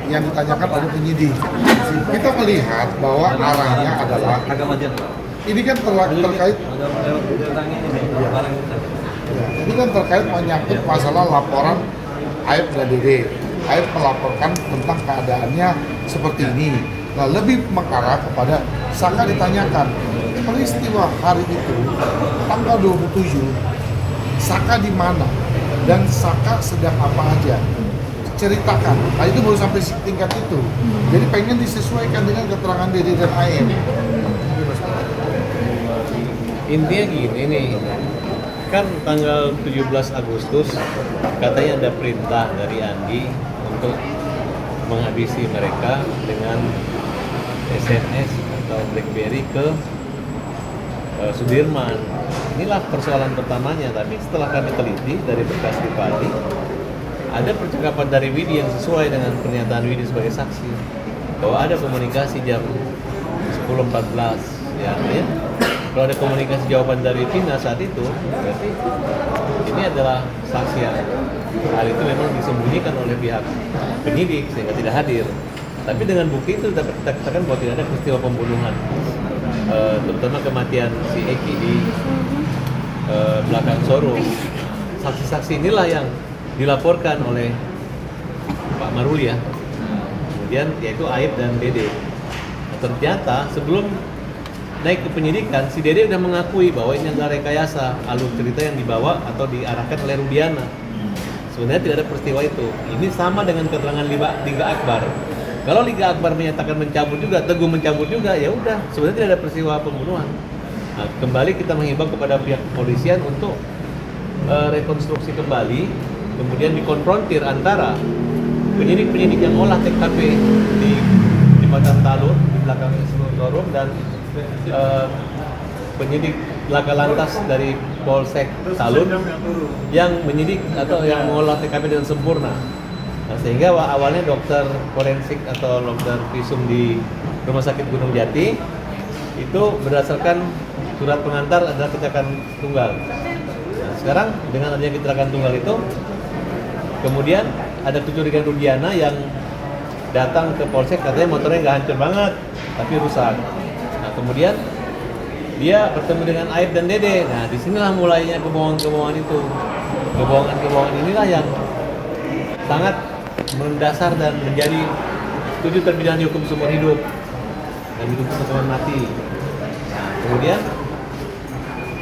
yang ditanyakan oleh penyidik. Kita melihat bahwa arahnya adalah ini kan terkait ini kan terkait menyangkut masalah laporan Aib dan Dede. Aib melaporkan tentang keadaannya seperti ini. Nah, lebih mengarah kepada Saka ditanyakan peristiwa hari itu tanggal 27 Saka di mana dan Saka sedang apa aja, ceritakan. Nah, itu baru sampai tingkat itu. Jadi pengen disesuaikan dengan keterangan Dede dan Aib. Intinya gini nih, kan tanggal 17 Agustus katanya ada perintah dari Andi untuk menghabisi mereka dengan SMS atau BlackBerry ke Sudirman. Inilah persoalan pertamanya, tapi setelah kami teliti dari berkas pribadi, ada percakapan dari Widi yang sesuai dengan pernyataan Widi sebagai saksi bahwa ada komunikasi jam 10.14 ya. Kalau ada komunikasi jawaban dari Vina saat itu, berarti ini adalah saksi yang hal itu memang disembunyikan oleh pihak penyidik sehingga tidak hadir. Tapi dengan bukti itu dapat kita katakan bahwa tidak ada peristiwa pembunuhan, terutama kematian si Eki di belakang showroom. Saksi-saksi inilah yang dilaporkan oleh Pak Maruli ya. Kemudian yaitu Aib dan Dede. Ternyata sebelum naik ke penyidikan, si Dede sudah mengakui bahwa ini adalah rekayasa alur cerita yang dibawa atau diarahkan oleh Rudiana. Sebenarnya tidak ada peristiwa itu. Ini sama dengan keterangan Liga Akbar. Kalau Liga Akbar menyatakan mencabut juga, Teguh mencabut juga, ya udah. Sebenarnya tidak ada peristiwa pembunuhan. Nah, kembali kita menghimbau kepada pihak kepolisian untuk rekonstruksi kembali, kemudian dikonfrontir antara penyidik-penyidik yang olah TKP di Padang Talur di belakang showroom dan penyidik laka lantas dari Polsek Talun yang menyidik atau yang mengolah TKP dengan sempurna. Nah, sehingga awalnya dokter forensik atau dokter visum di Rumah Sakit Gunung Jati itu berdasarkan surat pengantar adalah kecelakaan tunggal. Nah, sekarang dengan adanya kecelakaan tunggal itu, kemudian ada kecurigaan Rudiana yang datang ke Polsek katanya motornya nggak hancur banget, tapi rusak. Kemudian dia bertemu dengan Aib dan Dede. Nah, disinilah mulainya kebohongan-kebohongan itu. Kebohongan-kebohongan inilah yang sangat mendasar dan menjadi 7 terpidana dihukum seumur hidup dan hidup hukuman mati. Nah, kemudian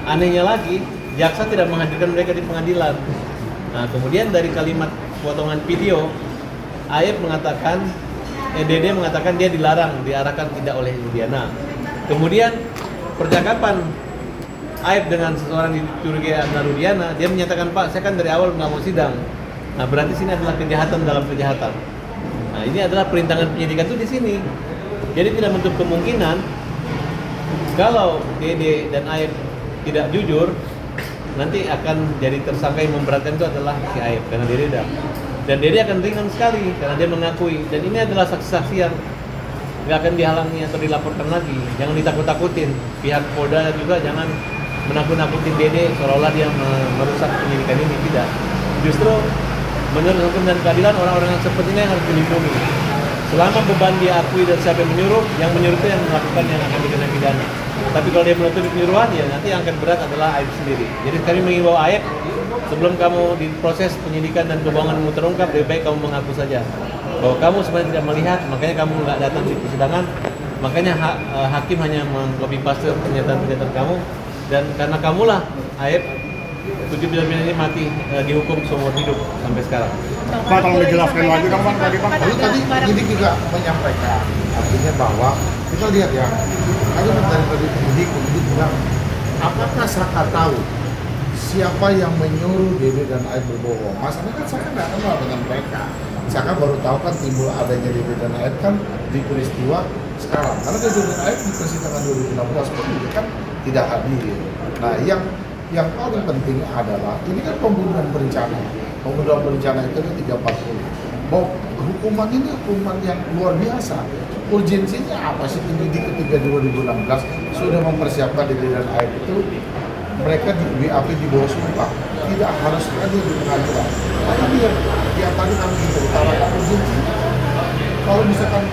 anehnya lagi, jaksa tidak menghadirkan mereka di pengadilan. Nah, kemudian dari kalimat potongan video, Aib mengatakan, Dede mengatakan dia dilarang, diarahkan tidak oleh Rudiana. Kemudian percakapan Aib dengan seseorang dicurigai adalah Rudiana, dia menyatakan, Pak, saya kan dari awal nggak mau sidang. Nah, berarti sini adalah kejahatan dalam kejahatan. Nah, ini adalah perintangan penyidikan itu di sini. Jadi tidak menutup kemungkinan kalau Dede dan Aib tidak jujur, nanti akan jadi tersangka yang memberatkan itu adalah si Aib karena Dede dan Dede akan ringan sekali karena dia mengakui. Dan ini adalah saksi-saksi yang nggak akan dihalangi atau dilaporkan lagi. Jangan ditakut-takutin. Pihak Polda juga jangan menakut-nakutin Dede seolah-olah dia merusak penyidikan ini. Tidak. Justru menurut hukum dan keadilan orang-orang yang seperti ini yang harus dilindungi. Selama beban dia akui dan siapa yang menyuruh itu yang melakukan yang akan dikena pidana. Tapi kalau dia menutupi penyuruhan, ya nanti yang akan berat adalah Aib sendiri. Jadi kami mengimbau Aib, sebelum kamu diproses penyidikan dan kebohonganmu terungkap, lebih baik kamu mengaku saja bahwa kamu sebenarnya tidak melihat, makanya kamu nggak datang di persidangan, makanya hakim hanya meng-copy paste pernyataan-pernyataan kamu, dan karena kamulah Aib 7 pidana ini mati dihukum seumur hidup sampai sekarang. Pak, tolong dijelaskan lagi dong, Pak, tadi Pak. Lalu tadi penyidik juga menyampaikan, artinya bahwa kita lihat ya, dari penyidik bilang, apakah Saka tahu siapa yang menyuruh Dede dan Aib berbohong? Masalahnya kan Saka nggak kenal dengan mereka. Saka baru tahu kan timbul adanya Dede dan Aib kan di peristiwa sekarang. Karena Dede dan Aib di persidangan 2016 itu kan tidak hadir. Nah, yang paling penting adalah ini kan pembunuhan berencana. Pembunuhan berencana itu ada 340. Mau hukuman ini hukuman yang luar biasa. Urgensinya apa sih penyidik ketika 2016 sudah mempersiapkan Dede dan Aib itu mereka di BAP di bawah sumpah, tidak harus hadir di pengadilan. Karena dia yang tadi kami utarakan urgensinya kalau misalkan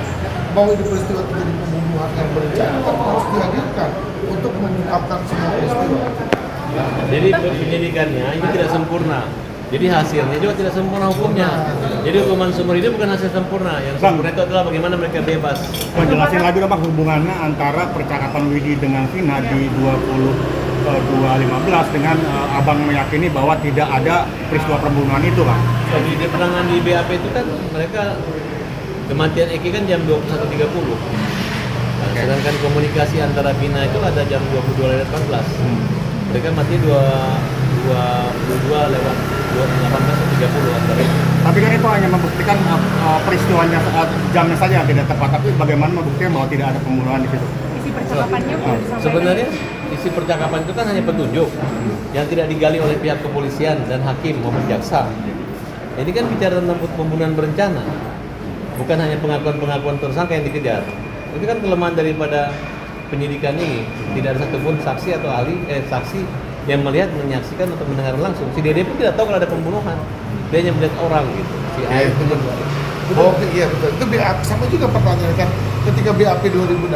bahwa ini peristiwa terjadi pembunuhan yang berencana kan harus dihadirkan untuk mengungkapkan semua peristiwa. Jadi penyidikannya ini tidak sempurna. Jadi hasilnya juga tidak sempurna hukumnya. Jadi hukuman seumur hidup bukan hasil sempurna. Yang sempurna itu adalah bagaimana mereka bebas. Jelasin lagi dong Bang hubungannya antara percakapan Widi dengan Vina di 2015 dengan Abang meyakini bahwa tidak ada peristiwa pembunuhan itu Bang. Jadi di keterangan di BAP itu kan mereka kematian Eki kan jam 21.30. Nah, sedangkan komunikasi antara Vina itu ada jam 22.18. Mereka mati 22 lewat 18.30 antara itu. Tapi kan itu hanya membuktikan peristiwanya jamnya saja yang tidak tepat. Tapi bagaimana membuktikan bahwa tidak ada pembunuhan di situ? Isi percakapannya belum disampaikan. Sebenarnya isi percakapan itu kan hanya petunjuk yang tidak digali oleh pihak kepolisian dan hakim maupun jaksa. Ini kan bicara tentang pembunuhan berencana, bukan hanya pengakuan-pengakuan tersangka yang dikejar. Itu kan kelemahan daripada penyidikan ini. Tidak ada satupun saksi atau saksi yang melihat, menyaksikan atau mendengar langsung. Si Dede pun tidak tahu kalau ada pembunuhan. Dia hanya melihat orang gitu. Si A itu Iya betul. Itu BAP sama juga pertanyaan kan ketika BAP 2016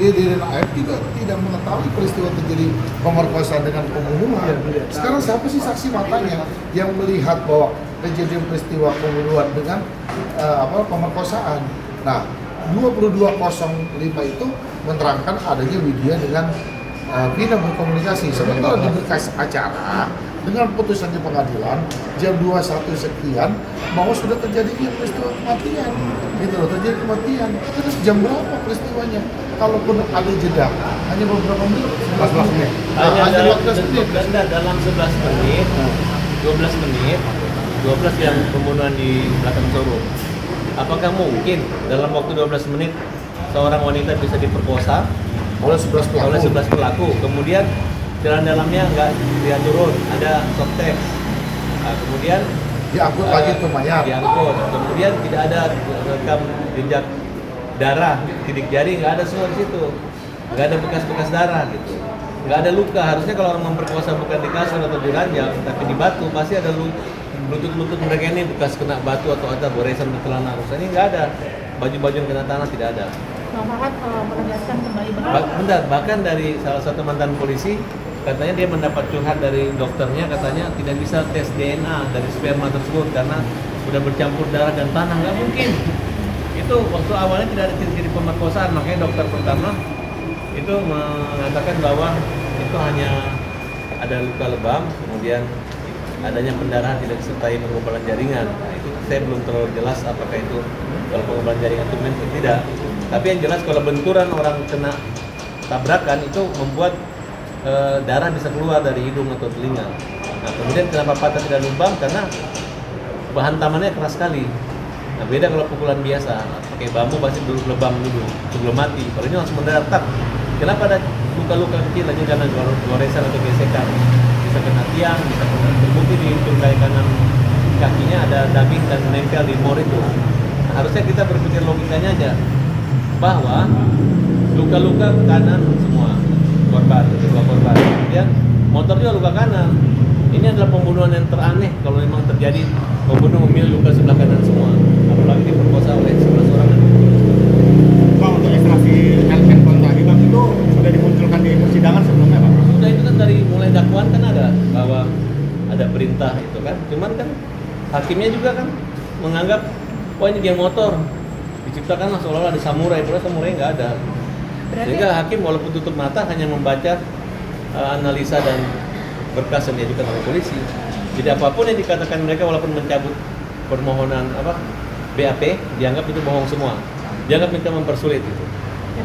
Dede dan AF juga tidak mengetahui peristiwa terjadi pemerkosaan dengan pembunuhan. Sekarang siapa sih saksi matanya yang melihat bahwa kejadian peristiwa pembunuhan dengan pemerkosaan? Nah, 2205 itu menerangkan adanya Widya dengan Vina berkomunikasi. Sementara di berkas acara dengan putusannya pengadilan jam 21 sekian bahwa sudah terjadi peristiwa kematian. Gitu loh, terjadi kematian. Terus jam berapa peristiwanya? Kalaupun ada jeda, hanya beberapa menit, 11 menit. hanya Hanya 14 menit. dalam 11 menit, 12 menit, 12 yang pembunuhan di belakang showroom. Apakah mungkin dalam waktu 12 menit seorang wanita bisa diperkosa oleh 11 pelaku? Oleh 11 pelaku. Kemudian jalan dalamnya nggak dia turun, ada softtek. Nah, kemudian Diangkut lagi tuh mayat. Diangkut. Kemudian tidak ada rekam jejak darah, titik jari nggak ada semua di situ. Nggak ada bekas-bekas darah gitu. Nggak ada luka. Harusnya kalau orang memperkosa bukan di kasur atau di ranjang, tapi di batu, pasti ada lutut-lutut mereka ini bekas kena batu atau ada goresan di celana. Harusnya ini nggak ada. Baju-baju yang kena tanah tidak ada. Bang Farhad menegaskan kembali bahwa Bahkan dari salah satu mantan polisi katanya dia mendapat curhat dari dokternya, katanya tidak bisa tes DNA dari sperma tersebut karena sudah bercampur darah dan tanah. Nggak mungkin. Itu waktu awalnya tidak ada ciri-ciri pemerkosaan, makanya dokter pertama itu mengatakan bahwa itu hanya ada luka lebam, kemudian adanya pendarahan tidak disertai pengumpulan jaringan. Nah, itu saya belum terlalu jelas apakah itu kalau pengumpulan jaringan itu mungkin tidak. Tapi yang jelas kalau benturan orang kena tabrakan itu membuat darah bisa keluar dari hidung atau telinga. Nah, kemudian kenapa patah tidak lubang? Karena bahan tamannya keras sekali. Nah, beda kalau pukulan biasa, pakai bambu pasti dulu lebam dulu sebelum mati. Kalau ini langsung mendarat tak. Kenapa ada luka-luka kecil hanya karena goresan atau gesekan? Bisa kena tiang, bisa kena terbukti di tungkai kanan kakinya ada daging dan menempel di mor itu. Nah, harusnya kita berpikir logikanya aja bahwa luka-luka kanan semua korban, kedua korban. Kemudian motor juga luka kanan. Ini adalah pembunuhan yang teraneh kalau memang terjadi pembunuh memilih luka sebelah kanan semua. Apalagi diperkosa oleh 11 orang dan Bang, untuk ekstraksi handphone tadi Bang itu sudah dimunculkan di persidangan sebelumnya Bang? sudah itu kan dari mulai dakwaan kan ada bahwa ada perintah itu kan. Cuman kan hakimnya juga kan menganggap wah ini geng motor diciptakanlah seolah-olah ada samurai, padahal samurai nggak ada. Sehingga hakim walaupun tutup mata hanya membaca analisa dan berkas yang diajukan oleh polisi. Jadi apapun yang dikatakan mereka walaupun mencabut permohonan BAP dianggap itu bohong semua. Dianggap mereka mempersulit itu.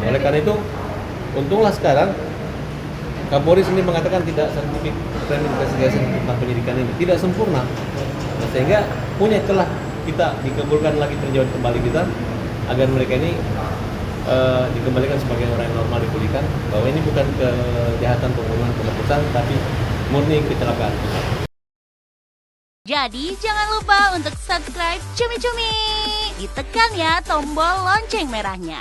Oleh karena itu untunglah sekarang Kapolri sendiri mengatakan tidak scientific crime investigation tentang penyidikan ini tidak sempurna. Nah, sehingga punya celah kita dikabulkan lagi peninjauan kembali kita agar mereka ini dikembalikan sebagai orang yang normal, dipulihkan bahwa ini bukan kejahatan pembunuhan pemerkosaan tapi murni kecelakaan. Jadi jangan lupa untuk subscribe Cumi Cumi. Ditekan ya tombol lonceng merahnya.